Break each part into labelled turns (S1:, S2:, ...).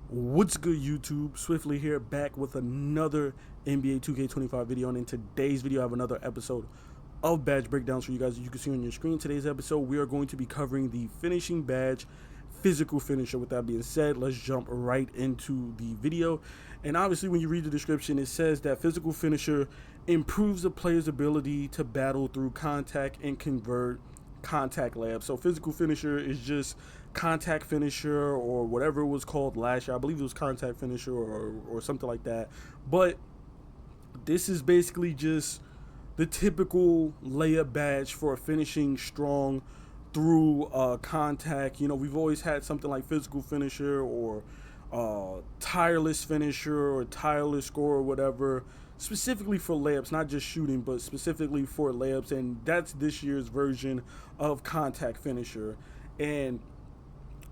S1: What's good, YouTube? Swiftly here, back with another NBA 2K25 video, and in today's video I have another episode of badge breakdowns for you guys. As you can see on your screen, today's episode we are going to be covering the finishing badge physical finisher. With that being said, let's jump right into the video. And obviously when you read the description, it says that physical finisher improves the player's ability to battle through contact and convert contact layups. So physical finisher is just contact finisher or whatever it was called last year. I believe it was contact finisher or something like that. But this is basically just the typical layup badge for finishing strong through contact. You know, we've always had something like physical finisher or tireless finisher or tireless score or whatever, specifically for layups, not just shooting, but specifically for layups. And that's this year's version of contact finisher. And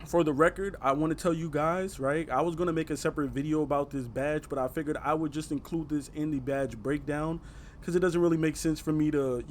S1: for the record, I want to tell you guys, right? I was going to make a separate video about this badge, but I figured I would just include this in the badge breakdown because it doesn't really make sense for me to,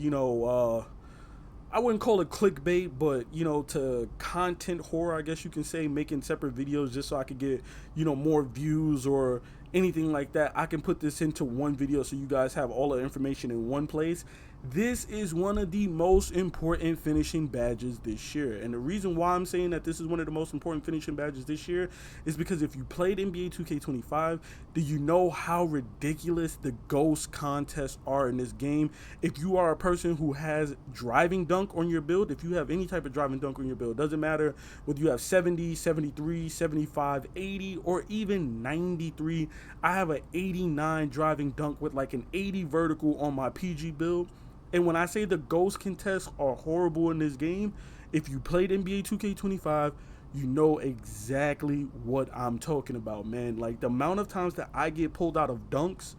S1: I wouldn't call it clickbait, but to content horror, I guess you can say, making separate videos just so I could get, more views or anything like that. I can put this into one video so you guys have all the information in one place. This is one of the most important finishing badges this year. And the reason why I'm saying that this is one of the most important finishing badges this year is because if you played NBA 2K25, do you know how ridiculous the ghost contests are in this game? If you are a person who has driving dunk on your build, if you have any type of driving dunk on your build, doesn't matter whether you have 70, 73, 75, 80, or even 93. I have an 89 driving dunk with like an 80 vertical on my PG build. And when I say the ghost contests are horrible in this game, if you played NBA 2K25, you know exactly what I'm talking about, man. Like, the amount of times that I get pulled out of dunks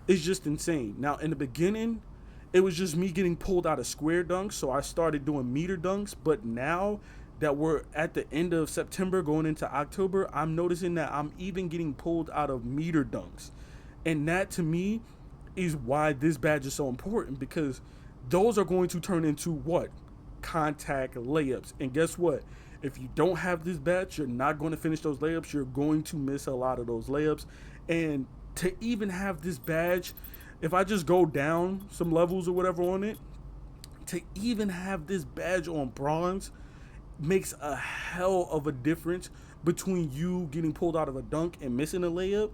S1: is just insane. Now, in the beginning, it was just me getting pulled out of square dunks, so I started doing meter dunks. But now that we're at the end of September going into October, I'm noticing that I'm even getting pulled out of meter dunks. And that, to me, is why this badge is so important, because those are going to turn into what? Contact layups. And guess what? If you don't have this badge, you're not going to finish those layups. You're going to miss a lot of those layups. And to even have this badge, if I just go down some levels or whatever on it, to even have this badge on bronze makes a hell of a difference between you getting pulled out of a dunk and missing a layup,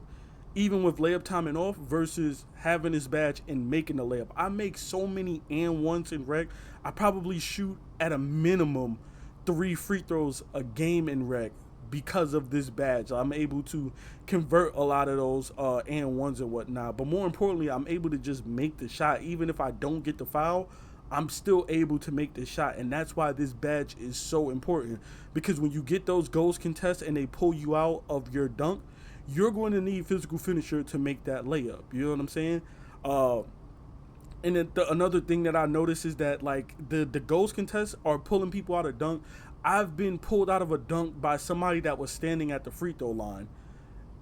S1: even with layup timing off, versus having this badge and making the layup. I make so many and ones in rec. I probably shoot at a minimum 3 free throws a game in rec because of this badge. I'm able to convert a lot of those and ones and whatnot. But more importantly, I'm able to just make the shot. Even if I don't get the foul, I'm still able to make the shot. And that's why this badge is so important, because when you get those ghost contests and they pull you out of your dunk, you're going to need physical finisher to make that layup. You know what I'm saying? And then another thing that I noticed is that, like, the ghost contests are pulling people out of dunk. I've been pulled out of a dunk by somebody that was standing at the free throw line,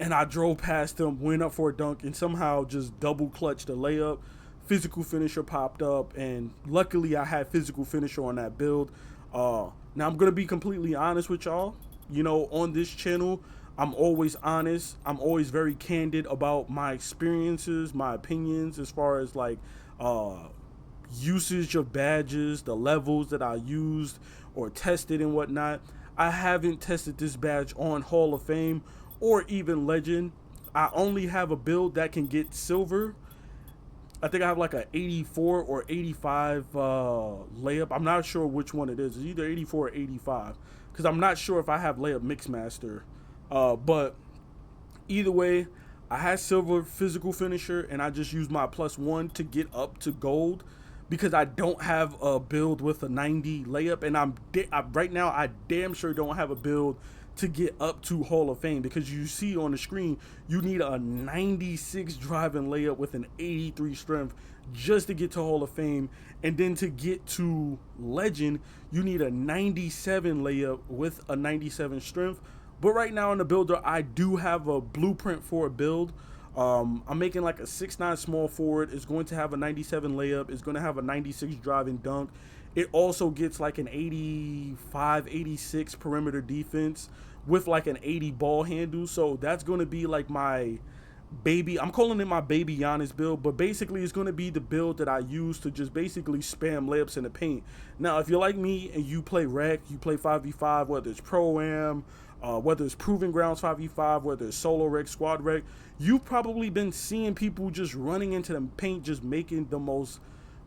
S1: and I drove past them, went up for a dunk, and somehow just double clutched a layup. Physical finisher popped up, and luckily I had physical finisher on that build. Now I'm gonna be completely honest with y'all. On this channel, I'm always honest. I'm always very candid about my experiences, my opinions, as far as like usage of badges, the levels that I used or tested and whatnot. I haven't tested this badge on Hall of Fame or even Legend. I only have a build that can get silver. I think I have like a 84 or 85 layup. I'm not sure which one it is. It's either 84 or 85, because I'm not sure if I have layup mixmaster. But either way, I had silver physical finisher, and I just used my +1 to get up to gold, because I don't have a build with a 90 layup, and right now I damn sure don't have a build to get up to Hall of Fame, because you see on the screen you need a 96 driving layup with an 83 strength just to get to Hall of Fame, and then to get to Legend you need a 97 layup with a 97 strength. But right now in the builder, I do have a blueprint for a build. I'm making like a 6'9" small forward. It's going to have a 97 layup. It's going to have a 96 driving dunk. It also gets like an 85, 86 perimeter defense with like an 80 ball handle. So that's going to be like my baby. I'm calling it my baby Giannis build, but basically it's going to be the build that I use to just basically spam layups in the paint. Now, if you're like me and you play rec, you play 5v5, whether it's Pro-Am, whether it's Proving Grounds 5v5, whether it's solo rec, squad rec, you've probably been seeing people just running into the paint, just making the most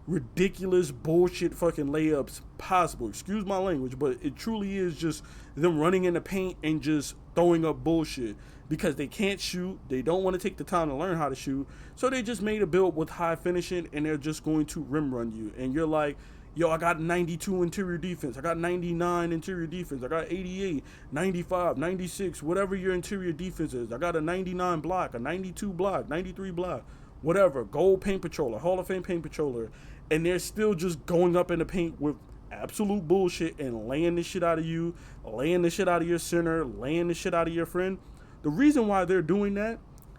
S1: ridiculous bullshit fucking layups possible. Excuse my language, but it truly is just them running in the paint and just throwing up bullshit because they can't shoot. They don't want to take the time to learn how to shoot. So they just made a build with high finishing and they're just going to rim run you. And you're like, yo, I got 92 interior defense. I got 99 interior defense. I got 88, 95, 96, whatever your interior defense is. I got a 99 block, a 92 block, 93 block, whatever. Gold paint patroller, Hall of Fame paint patroller. And they're still just going up in the paint with absolute bullshit and laying the shit out of you, laying the shit out of your center, laying the shit out of your friend. The reason why they're doing that,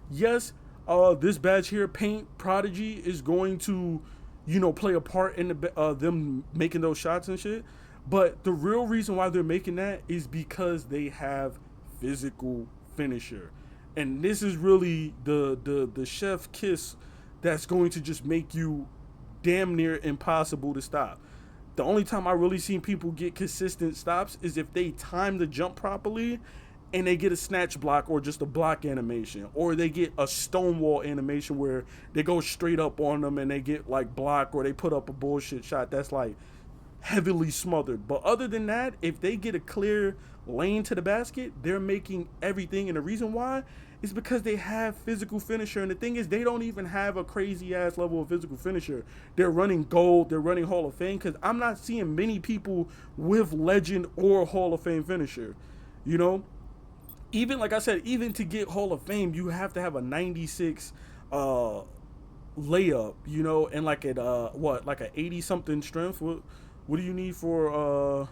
S1: yes, this badge here, Paint Prodigy, is going to, play a part in them making those shots and shit. But the real reason why they're making that is because they have physical finisher. And this is really the chef kiss that's going to just make you damn near impossible to stop. The only time I really seen people get consistent stops is if they time the jump properly and they get a snatch block or just a block animation, or they get a stonewall animation where they go straight up on them and they get like block, or they put up a bullshit shot that's like heavily smothered. But other than that, if they get a clear lane to the basket, they're making everything. And the reason why is because they have physical finisher. And the thing is, they don't even have a crazy ass level of physical finisher. They're running gold, they're running Hall of Fame, because I'm not seeing many people with legend or Hall of Fame finisher. Even like I said, even to get Hall of Fame, you have to have a 96 layup, and like at like a 80 something strength. What do you need for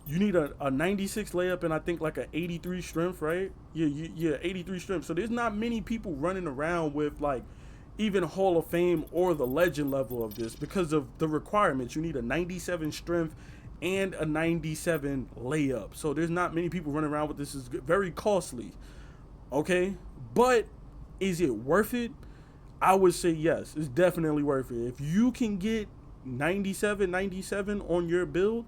S1: you need a 96 layup and I think like a 83 strength, right? Yeah, 83 strength. So there's not many people running around with like even Hall of Fame or the legend level of this because of the requirements. You need a 97 strength and a 97 layup. So there's not many people running around with this. It's very costly. Okay? But is it worth it? I would say yes. It's definitely worth it. If you can get 97 on your build,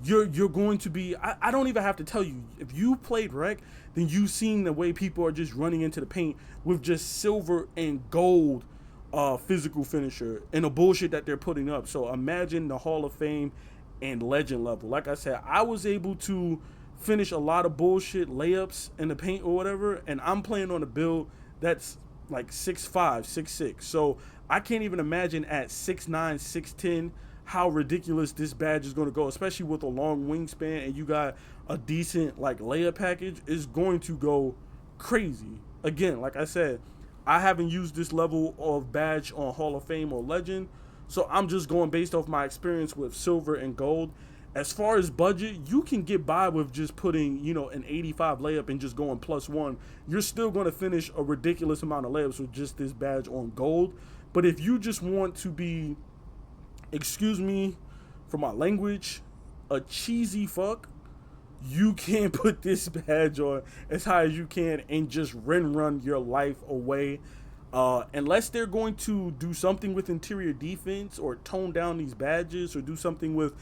S1: you're going to be, I don't even have to tell you. If you played rec, then you've seen the way people are just running into the paint with just silver and gold physical finisher and the bullshit that they're putting up. So imagine the Hall of Fame and legend level. Like I said, I was able to finish a lot of bullshit layups in the paint or whatever, and I'm playing on a build that's like 6'5", 6'6". So I can't even imagine at 6'9", 6'10", how ridiculous this badge is going to go, especially with a long wingspan and you got a decent like layup package. Is going to go crazy. Again, like I said, I haven't used this level of badge on Hall of Fame or legend, so I'm just going based off my experience with silver and gold. As far as budget, you can get by with just putting, an 85 layup and just going +1. You're still going to finish a ridiculous amount of layups with just this badge on gold. But if you just want to be, excuse me for my language, a cheesy fuck, you can put this badge on as high as you can and just run your life away. Unless they're going to do something with interior defense or tone down these badges or do something with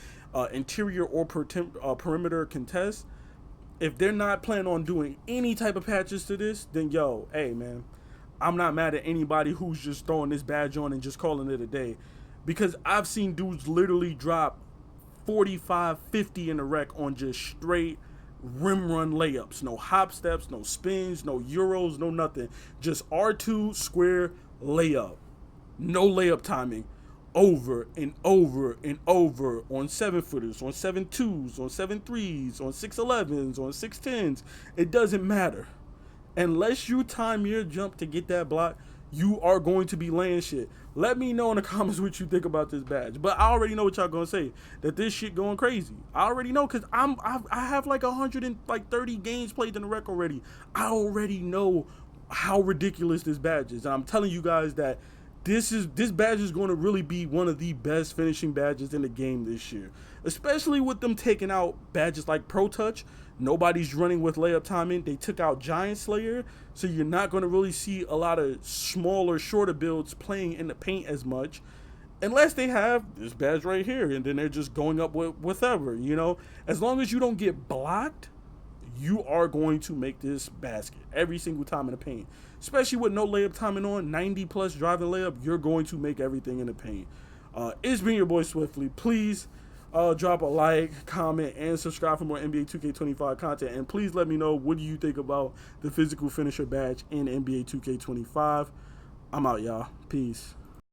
S1: interior or perimeter contest. If they're not planning on doing any type of patches to this, then yo, hey man, I'm not mad at anybody who's just throwing this badge on and just calling it a day. Because I've seen dudes literally drop 45, 50 in the rec on just straight rim run layups. No hop steps, no spins, no euros, no nothing. Just R2 square layup. No layup timing. Over and over and over on 7-footers, on 7-2s, on 7-3s, on 6-11s, on 6-10s. It doesn't matter. Unless you time your jump to get that block, you are going to be laying shit. Let me know in the comments what you think about this badge. But I already know what y'all gonna say. That this shit going crazy. I already know because I have like 130 games played in the rec already. I already know how ridiculous this badge is. And I'm telling you guys that this badge is going to really be one of the best finishing badges in the game this year. Especially with them taking out badges like Pro Touch. Nobody's running with layup timing. They took out Giant Slayer, so you're not going to really see a lot of smaller, shorter builds playing in the paint as much, unless they have this badge right here, and then they're just going up with whatever, you know. As long as you don't get blocked, you are going to make this basket every single time in the paint. Especially with no layup timing on, 90 plus driving layup, you're going to make everything in the paint. It's been your boy Swiftly. Please drop a like, comment, and subscribe for more NBA 2K25 content. And please let me know, what do you think about the physical finisher badge in NBA 2K25? I'm out, y'all. Peace.